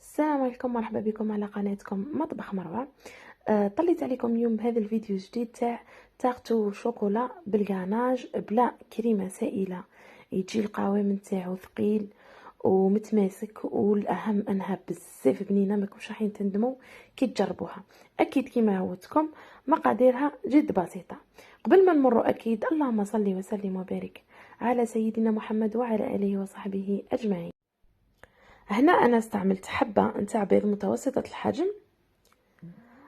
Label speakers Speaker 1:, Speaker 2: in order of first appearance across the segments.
Speaker 1: السلام عليكم، مرحبا بكم على قناتكم مطبخ مروه. طليت عليكم اليوم بهذا الفيديو الجديد تاع تارتو شوكولا بالغاناج بلا كريمه سائله. يجي القوام نتاعو ثقيل ومتماسك، والاهم انها بزاف بنينه، ماكمش راحين تندموا كي تجربوها. اكيد كما عودتكم مقاديرها جد بسيطه. قبل ما نمر اكيد اللهم صل وسلم وبارك على سيدنا محمد وعلى اله وصحبه اجمعين. هنا انا استعملت حبه نتاع بيض متوسطه الحجم،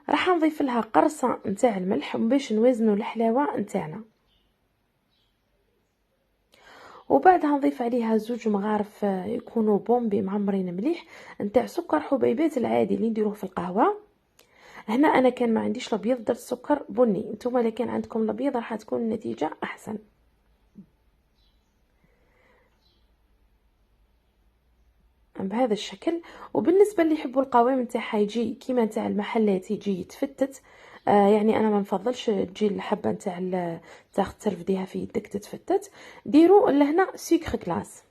Speaker 1: راح نضيف لها قرصه نتاع الملح باش نوازنوا الحلاوه نتاعنا، وبعدها نضيف عليها زوج مغارف يكونوا بومبي معمرين مليح نتاع سكر حبيبات العادي اللي نديروه في القهوه. هنا انا كان ما عنديش الابيض، درت سكر بني. نتوما الا كان عندكم الابيض راح تكون النتيجه احسن. بهذا الشكل. وبالنسبه اللي يحبوا القوام نتاعها يجي كيما نتاع المحلات يجي يتفتت، يعني انا ما نفضلش تجي الحبه نتاع ترفديها في يدك تتفتت. ديروا لهنا سكر كلاس،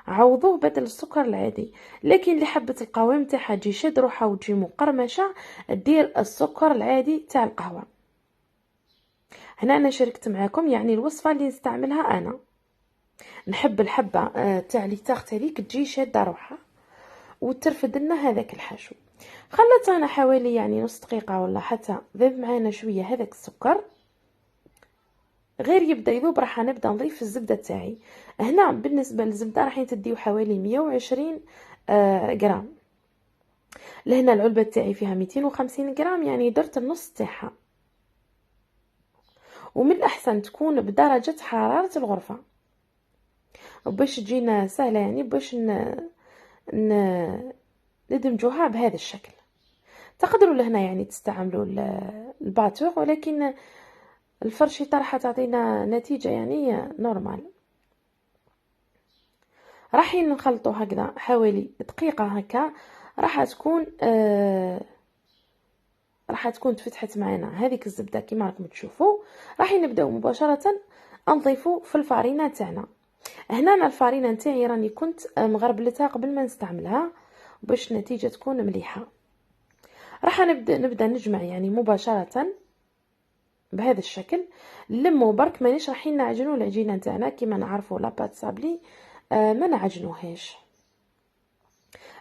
Speaker 1: عوضوه بدل السكر العادي. لكن اللي حبت القوام نتاعها تجي شاد روحها وتجي مقرمشه، دير السكر العادي تاع القهوه. هنا انا شاركت معاكم يعني الوصفه اللي نستعملها انا. نحب الحبه تاع لي تاخت هذيك تجي شاده روحها وترفد لنا هذاك الحشو. خلت انا حوالي يعني نص دقيقه ولا حتى ذاب معانا شويه هذاك السكر. غير يبدا يذوب راح نبدا نضيف الزبده تاعي. هنا بالنسبه للزبده راح تديو حوالي 120 غرام. لهنا العلبه تاعي فيها 250 غرام، يعني درت النص تاعها. ومن الاحسن تكون بدرجه حراره الغرفه باش تجينا سهله، يعني باش ندمجوها بهذا الشكل. تقدروا لهنا يعني تستعملوا الباتور، ولكن الفرشيطه راح تعطينا نتيجه يعني نورمال. راح نخلطوا هكذا حوالي دقيقه هكا. راح تكون تفتحت معنا هذيك الزبده كما راكم تشوفوا. راح نبداو مباشره نضيفوا في الفارينه تاعنا. هنا أنا الفارينه نتاعي راني كنت مغربلتها قبل ما نستعملها باش النتيجه تكون مليحه. راح نبدا نجمع يعني مباشره بهذا الشكل. نلمو برك، مانيش رايحين نعجنوا العجينه نتاعنا كما نعرفوا لاباط سابلي، ما نعجنوهاش.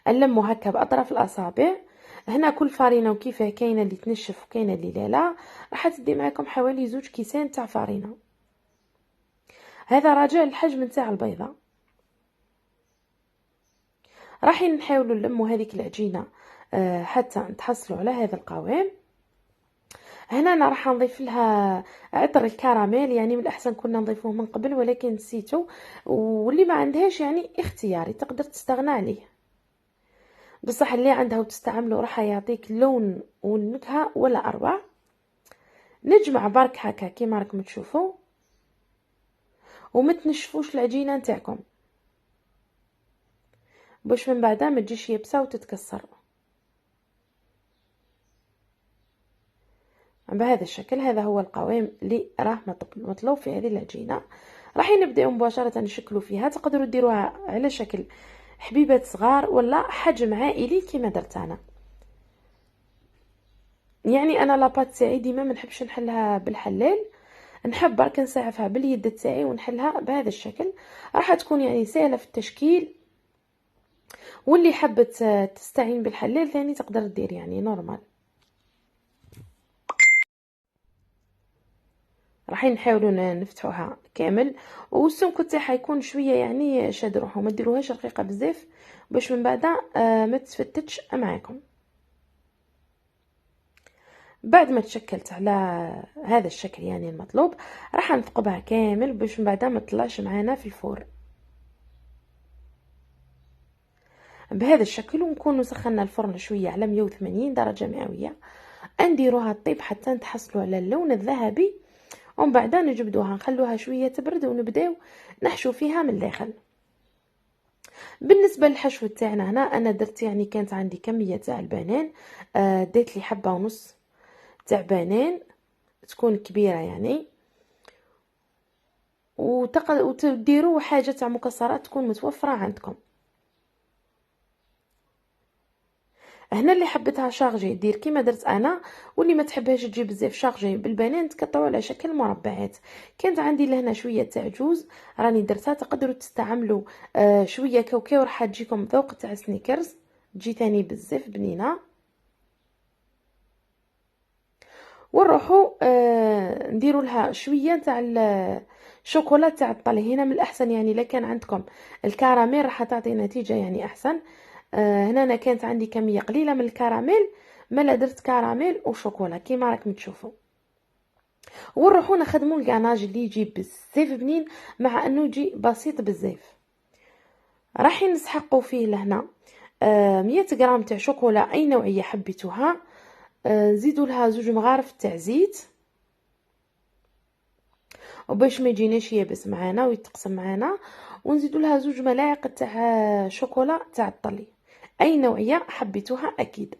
Speaker 1: نلمو هكا باطراف الاصابع. هنا كل فارينه وكيفاه، كاينه اللي تنشف وكاينه اللي لا. راح تدي معكم حوالي 2 كيسان تاع فارينه. هذا راجع للحجم نتاع البيضه. راح نحاولوا نلمو هذيك العجينه حتى نتحصلوا على هذا القوام. هنا انا راح نضيف لها عطر الكراميل، يعني من الاحسن كنا نضيفوه من قبل ولكن نسيته. واللي ما عندهاش يعني اختياري، تقدر تستغنى عليه. بصح اللي عندها وتستعمله راح يعطيك لون والنكهه ولا اروع. نجمع برك هكا كيما راكم تشوفوا، وما تنشفوش العجينه نتاعكم باش من بعدها ما تجيش يابسه وتتكسر. بهذا الشكل. هذا هو القوام اللي راه مطلوب في هذه العجينه. راح نبداو مباشره نشكلوا فيها. تقدروا ديروها على شكل حبيبات صغار ولا حجم عائلي كما درت انا. يعني انا لاباط تاعي ديما ما نحبش نحلها بالحلال، نحب برك نسعفها باليد تاعي ونحلها بهذا الشكل. راح تكون يعني سهله في التشكيل، واللي حبت تستعين بالحلال ثاني تقدر دير يعني نورمال. راح نحاولوا نفتحوها كامل، والسمك تاعها يكون شويه يعني شاد روحو، ما ديروهاش رقيقه بزاف باش من بعد ما تفتتش معاكم. بعد ما تشكلت على هذا الشكل يعني المطلوب، راح نثقبها كامل باش من بعد ما تطلعش معانا في الفرن بهذا الشكل. ونكون سخنا الفرن شويه على 180 درجه مئويه، نديروها طيب حتى نتحصلوا على اللون الذهبي. ومن بعد نجبدوها نخلوها شويه تبرد ونبداو نحشو فيها من الداخل. بالنسبه للحشو تاعنا هنا انا درت يعني كانت عندي كميه تاع البنان، ديت لي حبه ونص تاع بنان تكون كبيره يعني. وتديروا حاجه تاع مكسرات تكون متوفره عندكم. هنا اللي حبتها شارجي دير كيما درت انا، واللي ما تحبهاش تجي بزاف شارجي بالبنان تقطعوا على شكل مربعات. كانت عندي لهنا شويه تاع جوز راني درتها، تقدروا تستعملوا شويه كاوكاو راح تجيكم ذوق تاع سنيكرز، تجي تاني بزاف بنينه. ونروحوا نديروا لها شويه تاع الشوكولا تاع الطلي. هنا من الاحسن يعني الا كان عندكم الكراميل راح تعطي نتيجه يعني احسن. هنا أنا كانت عندي كميه قليله من الكراميل، ملا درت كراميل وشوكولا كيما راكم تشوفوا. ونروحوا نخدموا الكاناج اللي يجي بزاف بنين مع انه يجي بسيط بزاف. راح نسحقوا فيه لهنا 100 غرام تاع شوكولا اي نوعيه حبيتوها. نزيدوا لها 2 مغارف تاع زيت، وباش ما يجيناش يابس معانا ويتقسم معانا. ونزيدوا لها 2 ملاعق تاع شوكولا تاع الطلي اي نوعيه حبيتوها اكيد،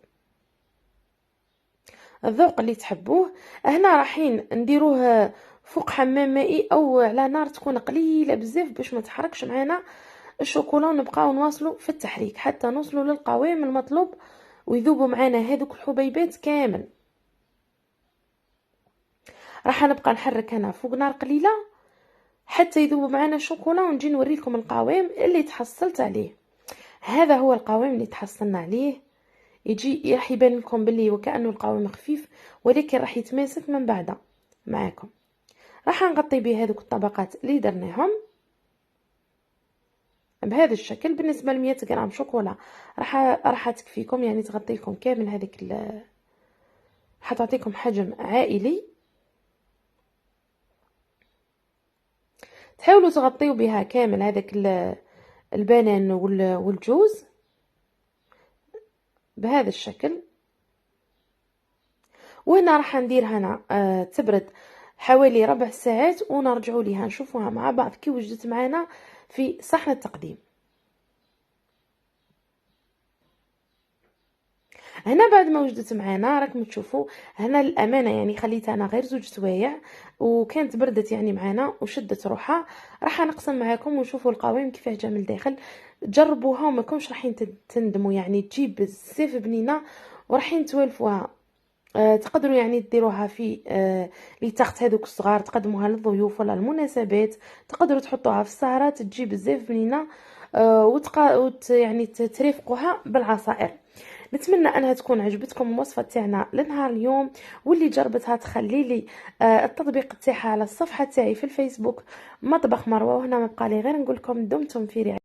Speaker 1: الذوق اللي تحبوه. هنا رايحين نديروه فوق حمام مائي او على نار تكون قليله بزاف باش ما تحرقش معانا الشوكولا، ونبقاو نواصلوا في التحريك حتى نوصلوا للقوام المطلوب ويذوبوا معانا هذوك الحبيبات كامل. راح نبقى نحرك هنا فوق نار قليله حتى يذوب معنا الشوكولا، ونجي نوريكم القوام اللي تحصلت عليه. هذا هو القوام اللي تحصلنا عليه، يجي راح يبان لكم باللي وكأنه القوام خفيف ولكن راح يتماسك من بعد معاكم. راح نغطي به هذوك الطبقات اللي درناهم بهذا الشكل. بالنسبه ل 100 غرام شوكولا راح تكفيكم، يعني تغطي لكم كامل هذيك راح تعطيكم حجم عائلي. تحاولوا تغطيوا بها كامل هذاك البنان والجوز بهذا الشكل. وهنا راح ندير هنا تبرد حوالي ربع ساعات ونرجعوا ليها نشوفوها مع بعض كي وجدت معنا في صحن التقديم. هنا بعد ما وجدت معنا راكم تشوفوا هنا للامانه يعني خليتها انا غير 2 سوايع وكانت بردت يعني معنا وشدت روحها. راح نقسم معاكم ونشوفوا القوام كيفاه جا من الداخل. جربوها وما كنتش راح تندموا، يعني تجيب بزاف بنينه وراح توالفوها. تقدروا يعني ديروها في لي تاخت هذوك الصغار، تقدموها للضيوف ولا المناسبات، تقدروا تحطوها في السهرات تجي بزاف بنينه. يعني ترافقوها بالعصائر. نتمنى انها تكون عجبتكم الوصفه تاعنا لنهار اليوم، واللي جربتها تخلي لي التطبيق تاعها على الصفحه تاعي في الفيسبوك مطبخ مروه. وهنا ما بقى لي غير نقول لكم دمتم في رعاية